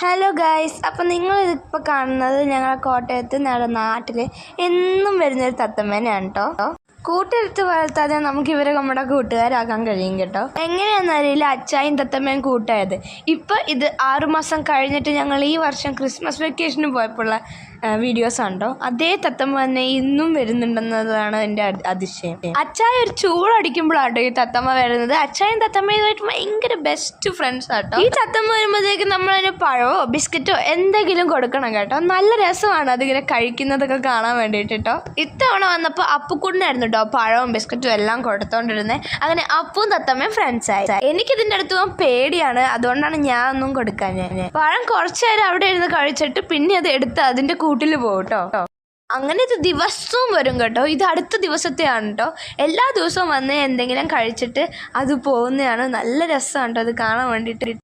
Hello guys, അപ്പോൾ നിങ്ങളിതിപ്പോൾ കാണുന്നത് ഞങ്ങളുടെ കോട്ടയത്ത് ഞങ്ങളുടെ നാട്ടിൽ എന്നും വരുന്നൊരു തത്തമ്മേനെയാണ് കേട്ടോ. കൂട്ടെടുത്ത് വളർത്താതെ നമുക്ക് ഇവരെ നമ്മുടെ കൂട്ടുകാരാക്കാൻ കഴിയും കേട്ടോ. എങ്ങനെയാണെന്നറിയില്ല അച്ചായും തത്തമ്മയും കൂട്ടായത്. ഇപ്പം ഇത് 6 മാസം കഴിഞ്ഞിട്ട് ഞങ്ങൾ ഈ വർഷം ക്രിസ്മസ് വെക്കേഷന് പോയപ്പോഴുള്ള വീഡിയോസ് ഉണ്ടോ. അതേ തത്തമ്മ തന്നെ ഇന്നും വരുന്നുണ്ടെന്നതാണ് എൻ്റെ അതിശയം. അച്ചായ ഒരു ചൂടടിക്കുമ്പോഴാട്ടോ ഈ തത്തമ്മ വരുന്നത്. അച്ചായും തത്തമ്മയുമായിട്ട് ഭയങ്കര ബെസ്റ്റ് ഫ്രണ്ട്സ് ആട്ടോ. ഈ തത്തമ്മ വരുമ്പോഴത്തേക്കും നമ്മളതിന് പഴമോ ബിസ്ക്കറ്റോ എന്തെങ്കിലും കൊടുക്കണം കേട്ടോ. നല്ല രസമാണ് അതിങ്ങനെ കഴിക്കുന്നതൊക്കെ കാണാൻ വേണ്ടിയിട്ട് കേട്ടോ. ഇത്തവണ വന്നപ്പോൾ അപ്പുക്കുട്ടനായിരുന്നു കേട്ടോ പഴവും ബിസ്ക്കറ്റും എല്ലാം കൊടുത്തോണ്ടിരുന്നത്. അങ്ങനെ അപ്പവും തത്തമ്മയും ഫ്രണ്ട്സായി. എനിക്കിതിൻ്റെ അടുത്ത് പോകാൻ പേടിയാണ്, അതുകൊണ്ടാണ് ഞാൻ ഒന്നും കൊടുക്കാൻ. പഴം കുറച്ചു നേരം അവിടെ ഇരുന്ന് കഴിച്ചിട്ട് പിന്നെ അത് എടുത്ത് അതിൻ്റെ കൂട്ടിൽ പോകും കേട്ടോ. അങ്ങനെ ഇത് ദിവസവും വരും കേട്ടോ. ഇത് അടുത്ത ദിവസത്തെയാണ് കേട്ടോ. എല്ലാ ദിവസവും വന്ന് എന്തെങ്കിലും കഴിച്ചിട്ട് അത് പോകുന്നതാണ്. നല്ല രസമാണ് കേട്ടോ അത് കാണാൻ വേണ്ടിയിട്ട്.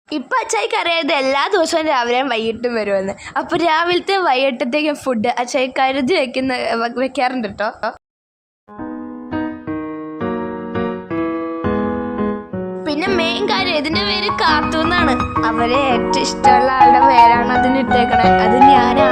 ഇപ്പം അച്ചായിക്ക് അറിയാം ഇത് എല്ലാ ദിവസവും രാവിലെയും വൈകിട്ടും വരുമെന്ന്. അപ്പോൾ രാവിലത്തെ വൈകിട്ടത്തേക്കും ഫുഡ് അച്ചായി കരുതി വെക്കാറുണ്ട് കേട്ടോ. പിന്നെ മെയിൻ കാര്യം ഇതിന്റെ പേര് കാർട്ടൂന്നാണ്. അവരെ ഏറ്റവും ഇഷ്ടമുള്ള ആളുടെ പേരാണ് അതിന് ഇട്ടേക്കണേ. അത് ഞാനാ.